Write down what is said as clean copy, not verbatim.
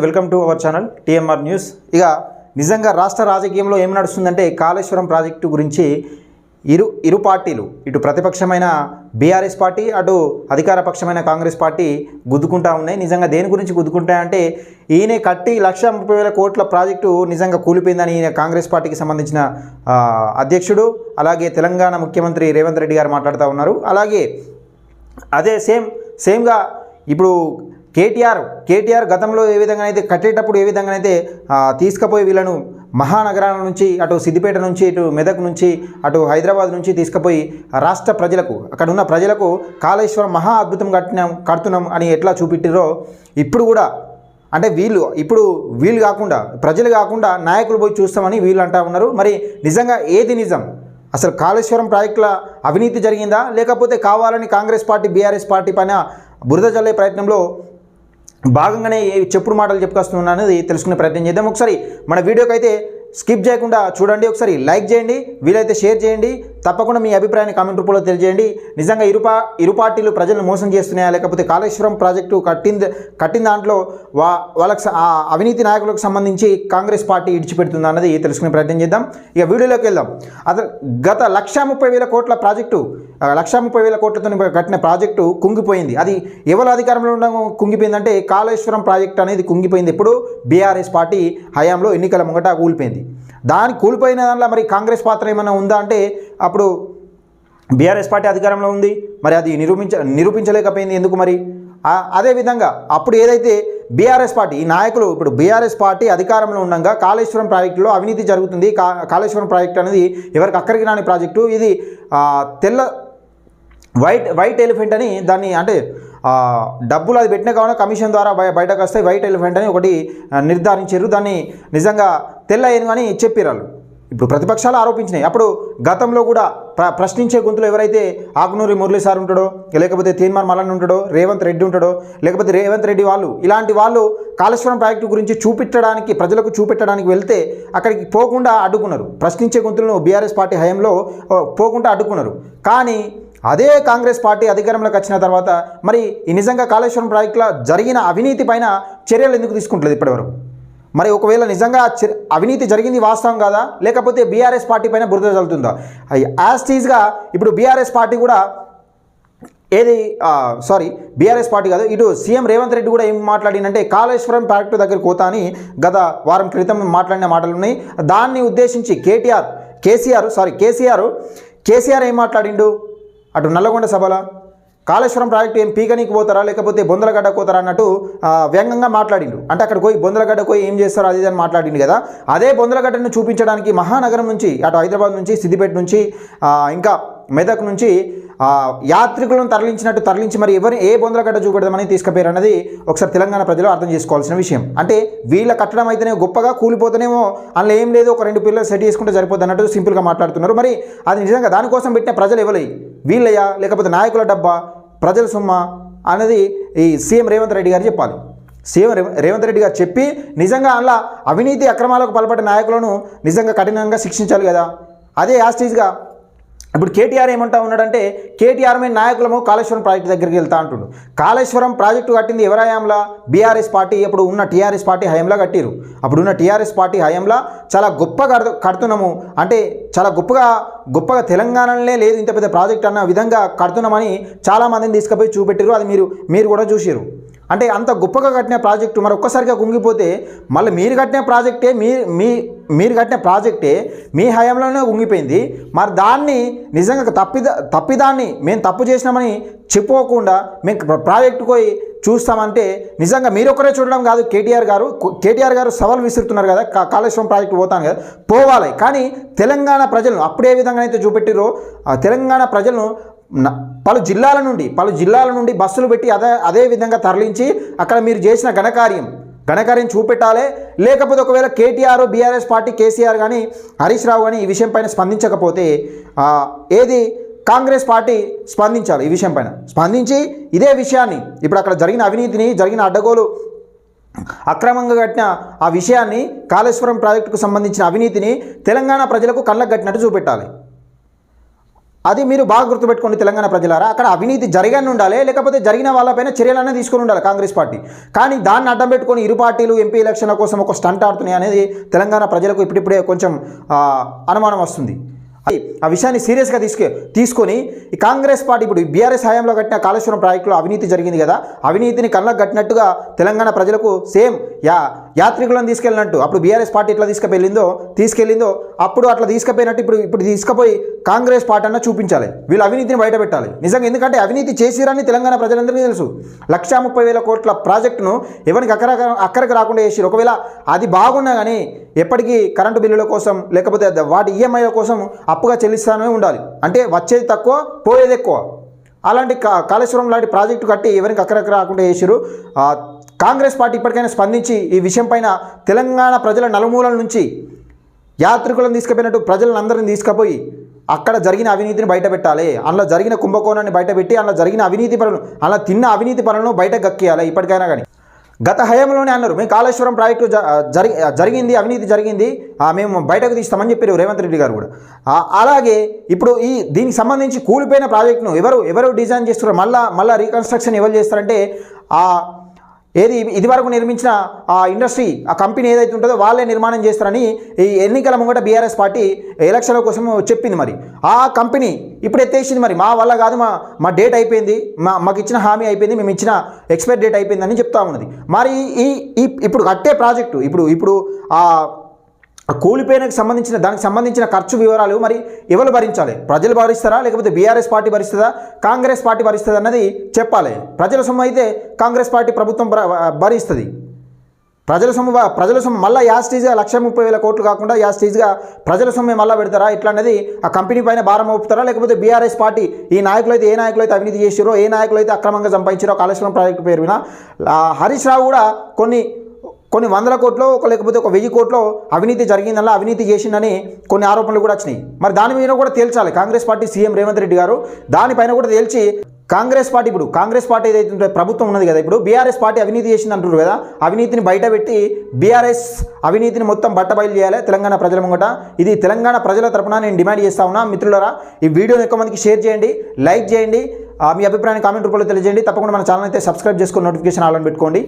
Welcome to our channel TMR news. ఇక నిజంగా రాష్ట్ర రాజకీయంలో ఏం నడుస్తుందంటే కాళేశ్వరం ప్రాజెక్టు గురించి ఇరు పార్టీలు, ఇటు ప్రతిపక్షమైన బీఆర్ఎస్ పార్టీ, అటు అధికార పక్షమైన కాంగ్రెస్ పార్టీ గుద్దుకుంటా ఉన్నాయి. నిజంగా దేని గురించి గుద్దుకుంటాయంటే ఈయన కట్టి 1,30,000 కోట్ల ప్రాజెక్టు నిజంగా కూలిపోయిందని ఈయన కాంగ్రెస్ పార్టీకి సంబంధించిన అధ్యక్షుడు, అలాగే తెలంగాణ ముఖ్యమంత్రి రేవంత్ రెడ్డి గారు మాట్లాడుతూ ఉన్నారు. అలాగే అదే సేమ్గా ఇప్పుడు కేటీఆర్ గతంలో ఏ విధంగా అయితే కట్టేటప్పుడు ఏ విధంగా అయితే తీసుకుపోయి వీళ్ళను మహానగరాల నుంచి, అటు సిద్దిపేట నుంచి, ఇటు మెదక్ నుంచి, అటు హైదరాబాద్ నుంచి తీసుకుపోయి రాష్ట్ర ప్రజలకు, అక్కడ ఉన్న ప్రజలకు కాళేశ్వరం మహా అద్భుతం కడుతున్నాం అని ఎట్లా చూపెట్టిరో ఇప్పుడు కూడా అంటే వీళ్ళు కాకుండా, ప్రజలు కాకుండా నాయకులు పోయి చూస్తామని వీళ్ళు అంటూ ఉన్నారు. మరి నిజంగా ఏది నిజం? అసలు కాళేశ్వరం ప్రాజెక్టుల అవినీతి జరిగిందా, లేకపోతే కావాలని కాంగ్రెస్ పార్టీ బీఆర్ఎస్ పార్టీ పైన బురద జల్లే ప్రయత్నంలో భాగంగానే చెప్పుడు మాటలు చెప్పుకొస్తున్నా అనేది తెలుసుకునే ప్రయత్నం చేద్దాం. ఒకసారి మన వీడియోకి అయితే స్కిప్ చేయకుండా చూడండి, ఒకసారి లైక్ చేయండి, వీలైతే షేర్ చేయండి, తప్పకుండా మీ అభిప్రాయాన్ని కామెంట్ రూపంలో తెలియజేయండి. నిజంగా ఇరు పార్టీలు ప్రజలను మోసం చేస్తున్నాయా, లేకపోతే కాళేశ్వరం ప్రాజెక్టు కట్టిన దాంట్లో వాళ్ళకి అవినీతి నాయకులకు సంబంధించి కాంగ్రెస్ పార్టీ ఇడిచిపెడుతుందా అన్నది తెలుసుకునే ప్రయత్నం చేద్దాం. ఇక వీడియోలోకి వెళ్దాం. గత 1,30,000 కోట్ల ప్రాజెక్టు, 1,30,000 కోట్లతో కట్టిన ప్రాజెక్టు కుంగిపోయింది. అది ఎవరి అధికారంలో ఉండడం కుంగిపోయిందంటే కాళేశ్వరం ప్రాజెక్టు అనేది కుంగిపోయింది. ఇప్పుడు బీఆర్ఎస్ పార్టీ హయాంలో ఎన్నికల ముంగట కూలిపోయింది. దాని కూలిపోయిన దాంట్లో మరి కాంగ్రెస్ పాత్ర ఏమైనా ఉందా అంటే అప్పుడు బీఆర్ఎస్ పార్టీ అధికారంలో ఉంది, మరి అది నిరూపించలేకపోయింది. ఎందుకు మరి? అదేవిధంగా అప్పుడు ఏదైతే బీఆర్ఎస్ పార్టీ, ఈ నాయకులు, ఇప్పుడు బీఆర్ఎస్ పార్టీ అధికారంలో ఉండగా కాళేశ్వరం ప్రాజెక్టులో అవినీతి జరుగుతుంది, కాళేశ్వరం ప్రాజెక్టు అనేది ఎవరికి అక్కడికి రాని ప్రాజెక్టు, ఇది వైట్ ఎలిఫెంట్ అని దాన్ని, అంటే డబ్బులు అది పెట్టిన కావున కమిషన్ ద్వారా బయటకు వస్తాయి, వైట్ ఎలిఫెంట్ అని ఒకటి నిర్ధారించారు. దాన్ని నిజంగా తెల్ల ఏనుగు అని చెప్పిరాళ్ళు ఇప్పుడు ప్రతిపక్షాలు ఆరోపించినాయి. అప్పుడు గతంలో కూడా ప్రశ్నించే గొంతులు ఎవరైతే ఆకునూరి మురళీ సార్ ఉంటాడో, లేకపోతే తీన్మార్ మల్లన్న ఉంటాడో, రేవంత్ రెడ్డి ఉంటాడో, లేకపోతే రేవంత్ రెడ్డి వాళ్ళు, ఇలాంటి వాళ్ళు కాళేశ్వరం ప్రాజెక్టు గురించి ప్రజలకు చూపెట్టడానికి వెళ్తే అక్కడికి పోకుండా అడ్డుకున్నారు. ప్రశ్నించే గొంతులను బీఆర్ఎస్ పార్టీ హయాంలో పోకుండా అడ్డుకున్నారు. కానీ అదే కాంగ్రెస్ పార్టీ అధికారంలోకి వచ్చిన తర్వాత మరి ఈ నిజంగా కాళేశ్వరం ప్రాజెక్టులో జరిగిన అవినీతి పైన చర్యలు ఎందుకు తీసుకుంటలేదు ఇప్పటివరకు? మరి ఒకవేళ నిజంగా అవినీతి జరిగింది వాస్తవం కాదా, లేకపోతే బీఆర్ఎస్ పార్టీ పైన బురద చల్లుతుందా? యాస్టీజ్గా ఇప్పుడు బీఆర్ఎస్ పార్టీ కూడా బీఆర్ఎస్ పార్టీ కాదు, ఇటు సీఎం రేవంత్ రెడ్డి కూడా ఏం మాట్లాడిందంటే కాళేశ్వరం ప్రాజెక్టు దగ్గర కోత అని గత వారం క్రితం మాట్లాడిన మాటలు ఉన్నాయి. దాన్ని ఉద్దేశించి కేసీఆర్ ఏం మాట్లాడిండు? అటు నల్లగొండ సభలో కాళేశ్వరం ప్రాజెక్టు ఏం పీకనీకి పోతారా, లేకపోతే బొందలగడ్డ పోతారా అన్నట్టు వ్యంగ్యంగా మాట్లాడిండు. అంటే అక్కడ పోయి బొందలగడ్డ పోయి ఏం చేస్తారో అది అని మాట్లాడిండు కదా. అదే బొందలగడ్డను చూపించడానికి మహానగరం నుంచి, అటు హైదరాబాద్ నుంచి, సిద్దిపేట నుంచి, ఇంకా మెదక్ నుంచి యాత్రికులను తరలించి మరి ఏ బొందలగడ్డ చూపెడదామని తీసుకుపోయారు అన్నది ఒకసారి తెలంగాణ ప్రజలు అర్థం చేసుకోవాల్సిన విషయం. అంటే వీళ్ళ కట్టడం అయితేనే గొప్పగా, కూలిపోతేనేమో అందులో ఏం లేదు, ఒక 2 పిల్లలు సెట్ చేసుకుంటే సరిపోద్ది అన్నట్టు సింపుల్గా మాట్లాడుతున్నారు. మరి అది నిజంగా దానికోసం పెట్టిన ప్రజలు ఎవరై, వీళ్ళయ్యా లేకపోతే నాయకుల డబ్బా, ప్రజల సొమ్మ అన్నది ఈ సీఎం రేవంత్ రెడ్డి గారు చెప్పాలి. సీఎం రేవంత్ రెడ్డి గారు చెప్పి నిజంగా అలా అవినీతి అక్రమాలకు పాల్పడే నాయకులను నిజంగా కఠినంగా శిక్షించాలి కదా. అదే యాస్టీజ్గా ఇప్పుడు కేటీఆర్ ఏమంటా ఉన్నాడంటే కేటీఆర్ మీద నాయకులము కాళేశ్వరం ప్రాజెక్టు దగ్గరికి వెళ్తా అంటుండు. కాళేశ్వరం ప్రాజెక్టు కట్టింది ఎవరి హయాంలో? బీఆర్ఎస్ పార్టీ, ఇప్పుడు ఉన్న టీఆర్ఎస్ పార్టీ హయాంలో కట్టిరు. అప్పుడున్న టీఆర్ఎస్ పార్టీ హయాంలో చాలా గొప్పగా కడుతున్నాము, అంటే చాలా గొప్పగా తెలంగాణలోనే లేదు ఇంత పెద్ద ప్రాజెక్ట్ అన్న విధంగా కడుతున్నామని చాలామందిని తీసుకుపోయి చూపెట్టారు. అది మీరు కూడా చూసారు. అంటే అంత గొప్పగా కట్టిన ప్రాజెక్టు మరి ఒక్కసారిగా కుంగిపోతే మళ్ళీ మీరు కట్టిన ప్రాజెక్టే మీ హయాంలోనే కుంగిపోయింది. మరి దాన్ని నిజంగా తప్పిదాన్ని మేము తప్పు చేసినామని చెప్పుకోకుండా మేము ప్రాజెక్టు పోయి చూస్తామంటే నిజంగా మీరొక్కరే చూడడం కాదు, కేటీఆర్ గారు సవాల్ విసురుతున్నారు కదా, కాళేశ్వరం ప్రాజెక్టు పోతాను కదా, పోవాలి. కానీ తెలంగాణ ప్రజలను అప్పుడే విధంగా అయితే చూపెట్టిరో తెలంగాణ ప్రజలను పలు జిల్లాల నుండి బస్సులు పెట్టి అదే విధంగా తరలించి అక్కడ మీరు చేసిన ఘనకార్యం చూపెట్టాలి. లేకపోతే ఒకవేళ కేటీఆర్, బీఆర్ఎస్ పార్టీ, కేసీఆర్ కానీ, హరీష్ రావు కానీ ఈ విషయం పైన స్పందించకపోతే కాంగ్రెస్ పార్టీ స్పందించాలి. ఈ విషయం పైన స్పందించి ఇదే విషయాన్ని, ఇప్పుడు అక్కడ జరిగిన అవినీతిని, జరిగిన అడ్డగోలు, అక్రమంగా కట్టిన ఆ విషయాన్ని, కాళేశ్వరం ప్రాజెక్టుకు సంబంధించిన అవినీతిని తెలంగాణ ప్రజలకు కళ్ళకు కట్టినట్టు చూపెట్టాలి. అది మీరు బాగా గుర్తుపెట్టుకోండి తెలంగాణ ప్రజలారా. అక్కడ అవినీతి జరిగానే ఉండాలి, లేకపోతే జరిగిన వాళ్ళపైన చర్యలనే తీసుకొని ఉండాలి కాంగ్రెస్ పార్టీ. కానీ దాన్ని అడ్డం పెట్టుకొని ఇరు పార్టీలు ఎంపీ ఎలక్షన్ల కోసం ఒక స్టంట్ ఆడుతున్నాయి అనేది తెలంగాణ ప్రజలకు ఇప్పుడిప్పుడే కొంచెం అనుమానం వస్తుంది. ఆ విషయాన్ని సీరియస్గా తీసుకొని ఈ కాంగ్రెస్ పార్టీ ఇప్పుడు బీఆర్ఎస్ హయాంలో కట్టిన కాళేశ్వరం ప్రాజెక్టులో అవినీతి జరిగింది కదా, అవినీతిని కళ్ళకు కట్టినట్టుగా తెలంగాణ ప్రజలకు సేమ్ యాత్రికులను తీసుకెళ్ళినట్టు అప్పుడు బీఆర్ఎస్ పార్టీ ఎట్లా తీసుకెళ్ళిందో అప్పుడు అట్లా తీసుకుపోయినట్టు ఇప్పుడు తీసుకుపోయి కాంగ్రెస్ పార్టీ అన్న చూపించాలి, వీళ్ళు అవినీతిని బయట పెట్టాలి నిజంగా. ఎందుకంటే అవినీతి చేసిరని తెలంగాణ ప్రజలందరికీ తెలుసు. 1,30,000 కోట్ల ప్రాజెక్టును ఎవరికి అక్కడికి రాకుండా చేసిరు. ఒకవేళ అది బాగున్నా కానీ ఎప్పటికీ కరెంటు బిల్లుల కోసం లేకపోతే వాటి ఈఎంఐల కోసం అప్పుగా చెల్లిస్తానే ఉండాలి. అంటే వచ్చేది తక్కువ పోయేది ఎక్కువ. అలాంటి కాళేశ్వరం లాంటి ప్రాజెక్టు కట్టి ఎవరికి అక్కడికి రాకుండా చేసిరు. కాంగ్రెస్ పార్టీ ఇప్పటికైనా స్పందించి ఈ విషయం పైన తెలంగాణ ప్రజల నలుమూలల నుంచి యాత్రికులను తీసుకుపోయినట్టు ప్రజలను అందరిని తీసుకుపోయి అక్కడ జరిగిన అవినీతిని బయట పెట్టాలి, అందులో జరిగిన కుంభకోణాన్ని బయటపెట్టి అందులో జరిగిన అవినీతి పనులు అలా తిన్న అవినీతి పనులను బయట గక్కియాలి ఇప్పటికైనా కానీ. గత హయాంలోనే అన్నారు మేము కాళేశ్వరం ప్రాజెక్టు జరిగింది అవినీతి జరిగింది మేము బయటకు తీస్తామని చెప్పారు రేవంత్ రెడ్డి గారు కూడా. అలాగే ఇప్పుడు దీనికి సంబంధించి కూలిపోయిన ప్రాజెక్టును ఎవరు డిజైన్ చేస్తున్నారు, మళ్ళీ రీకన్స్ట్రక్షన్ ఎవరు చేస్తారంటే ఇదివరకు నిర్మించిన ఆ ఇండస్ట్రీ ఆ కంపెనీ ఏదైతే ఉంటుందో వాళ్ళే నిర్మాణం చేస్తారని ఈ ఎన్నికల ముంగట బీఆర్ఎస్ పార్టీ ఎలక్షన్ల కోసం చెప్పింది. మరి ఆ కంపెనీ ఇప్పుడు ఎత్తేసింది. మరి మా వల్ల కాదు, మా డేట్ అయిపోయింది, మాకు ఇచ్చిన హామీ అయిపోయింది, మేము ఇచ్చిన ఎక్స్పైర్ డేట్ అయిపోయిందని చెప్తా ఉన్నది. మరి ఇప్పుడు కట్టే ప్రాజెక్టు ఇప్పుడు కూలిపోయినకు దానికి సంబంధించిన ఖర్చు వివరాలు మరి ఎవరు భరించాలి? ప్రజలు భరిస్తారా లేకపోతే బీఆర్ఎస్ పార్టీ భరిస్తుందా కాంగ్రెస్ పార్టీ భరిస్తుందా అన్నది చెప్పాలి. ప్రజల సొమ్ము అయితే కాంగ్రెస్ పార్టీ ప్రభుత్వం భరిస్తుంది. ప్రజల సొమ్ము మళ్ళీ యాస్టీజ్గా 1,30,000 కోట్లు కాకుండా యాస్టీజ్గా ప్రజల సొమ్మే మళ్ళీ పెడతారా ఇట్లా అనేది ఆ కంపెనీ పైన భారం మోపుతారా లేకపోతే బీఆర్ఎస్ పార్టీ ఏ నాయకులు అయితే అవినీతి చేసారో ఏ నాయకులు అయితే అక్రమంగా సంపాదించారో కాళేశ్వరం ప్రాజెక్టు పేరు మీద హరీష్ రావు కూడా కొన్ని 100 కోట్లు లేకపోతే 1000 కోట్లు అవినీతి జరిగిందల్లా అవినీతి చేసిందని కొన్ని ఆరోపణలు కూడా వచ్చినాయి. మరి దాని మీద కూడా తేల్చాలి కాంగ్రెస్ పార్టీ సీఎం రేవంత్ రెడ్డి గారు. దానిపైన కూడా తేల్చి కాంగ్రెస్ పార్టీ ఏదైతే ప్రభుత్వం ఉన్నది కదా, ఇప్పుడు బీఆర్ఎస్ పార్టీ అవినీతి చేసింది అంటున్నారు కదా, అవినీతిని బయటపెట్టి బీఆర్ఎస్ అవినీతిని మొత్తం బట్టబయలు చేయాలి తెలంగాణ ప్రజల ముంగట. ఇది తెలంగాణ ప్రజల తరపున నేను డిమాండ్ చేస్తా ఉన్నా. మిత్రులారా, ఈ వీడియోని ఎక్కువ మందికి షేర్ చేయండి, లైక్ చేయండి, మీ అభిప్రాయాన్ని కామెంట్ రూపంలో తెలియజేయండి. తప్పకుండా మన ఛానల్ అయితే సబ్స్క్రైబ్ చేసుకొని నోటిఫికేషన్ ఆన్ పెట్టుకోండి.